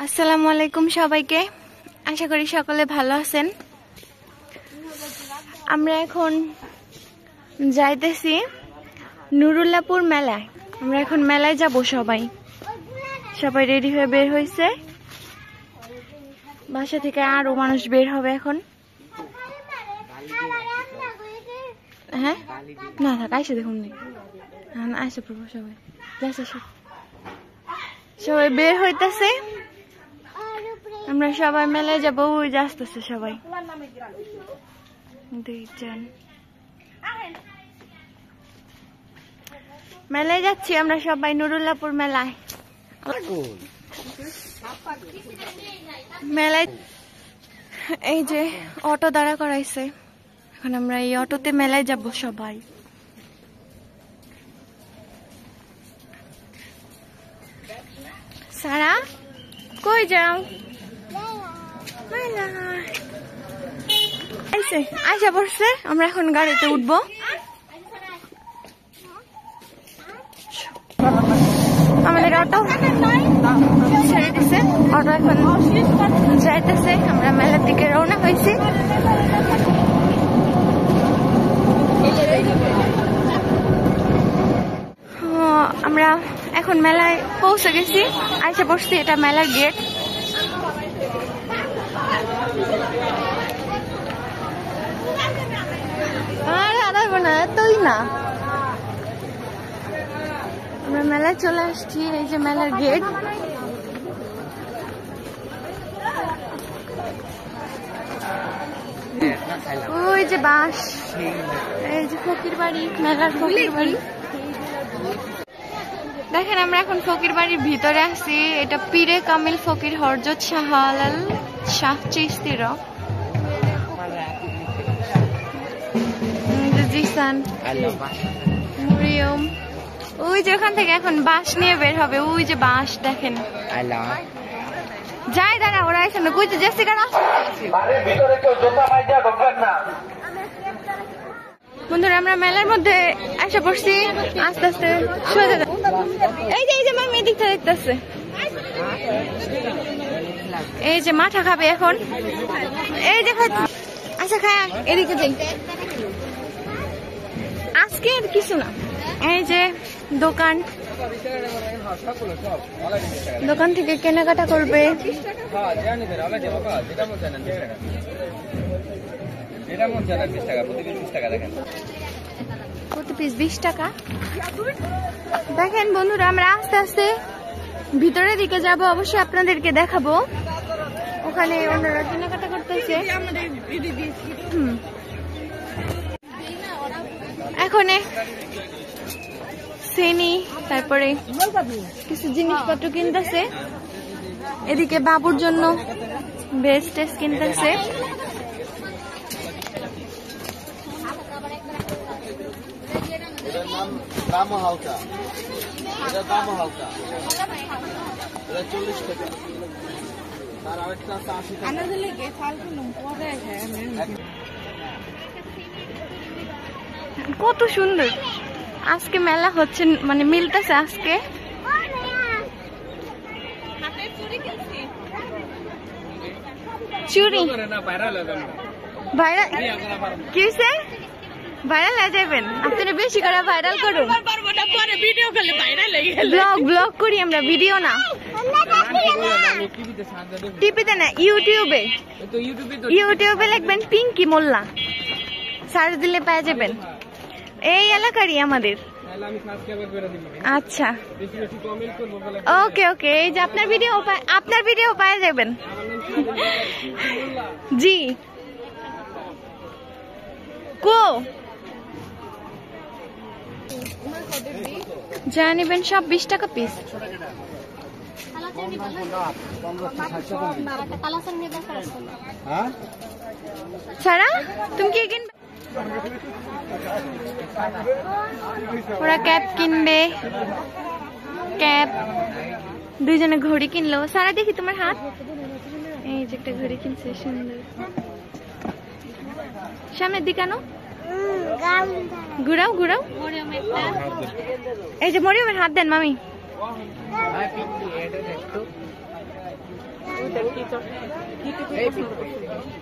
আসসালামু আলাইকুম সবাইকে। আশা করি সকলে ভালো আছেন। আমরা এখন যাইতেছি নুরুল্লাহপুর মেলায়। আমরা এখন মেলায় যাব। সবাই রেডি হয়ে বের হয়েছে। বাসা থেকে আরো মানুষ বের হবে এখন। হ্যাঁ না থাক আইসে দেখুন আইসে পড়বো সবাই। সবাই বের হইতেছে। আমরা সবাই মেলায় যাবো। ওই আসতেছে সবাই। দুইজন মেলায় যাচ্ছি আমরা সবাই, নুরুল্লাহপুর মেলায়। মেলায় এই যে অটো দাঁড়া করাইছে। এখন আমরা এই অটোতে মেলায় যাব সবাই। সারা কই যাও? আইসা পড়ছে। আমরা এখন গাড়িতে উঠবো। আমাদের অটো ছেড়ে দিছে। অটো এখন যাইতেছে। আমরা মেলার দিকে রওনা হয়েছি। আমরা এখন মেলায় পৌঁছে গেছি। আইসা পড়ছি। এটা মেলার গেট। না আমরা মেলায় চলে আসছি। এই যে মেলার গেট। ওই যে বাস, এই যে ফকির বাড়ি, মেলার ফকির বাড়ি। দেখেন আমরা এখন ফকির বাড়ির ভিতরে আছি। এটা পীরে কামিল ফকির হযরত শাহআলাল শাহ চিশতির জিসান মরিয়ম। ওই যে ওখান থেকে এখন বাস নিয়ে বের হবে। ওই যে বাস দেখেন। যাই দাঁড়া ওরা এসে না। কইতে যাচ্ছি কারা বন্ধুরা, আমরা মেলার মধ্যে এসে পড়ছি। আস্তে আস্তে এই যে মামি এদিকটা দেখতেছে। এই যে মাথা খাবে এখন। এই যে আচ্ছা খায় এদিকে যাই। আজকে আর কিছু না। এই যে দোকান থেকে কেনাকাটা করবে। প্রতি পিস 20 টাকা। দেখেন বন্ধুরা, আমরা আস্তে আস্তে ভিতরের দিকে যাব। অবশ্যই আপনাদেরকে দেখাবো। ওখানে অন্যরা কেনাকাটা করতেছে। এখন চেনি, তারপরে কিছু জিনিসপত্র কিনতেছে। এদিকে বাবুর জন্য বেস্ট কিনতেছে। কত সুন্দর আজকে মেলা হচ্ছে, মানে মিলতেছে আজকে। চুরি ভাইরাল কিসে ভাইরাল হয়ে যাবেন? আপনারা বেশি করে ভাইরাল করুন। ব্লগ করি আমরা, ভিডিও না। টিভিতে না, ইউটিউবে লিখবেন পিঙ্কি মোল্লা, সার্চ দিলে পেয়ে যাবেন। এই এলাকারই আমাদের। আচ্ছা ওকে ওকে। এই যে আপনার ভিডিও পেয়ে যাবেন। জি কো যা নিবেন সব 20 টাকা পিস। সারা তুমি কি কিনবে? ওরা ক্যাপ কিনবে। ক্যাপ, দুইজনে ঘড়ি কিনলো। সারা দেখি তোমার হাত। এই যে একটা ঘড়ি কিনছে সুন্দর। সামনের দিকে আনো, ঘুরাও। এই যে মরিয়মের হাত দেন মামি। কি পছন্দ করছো?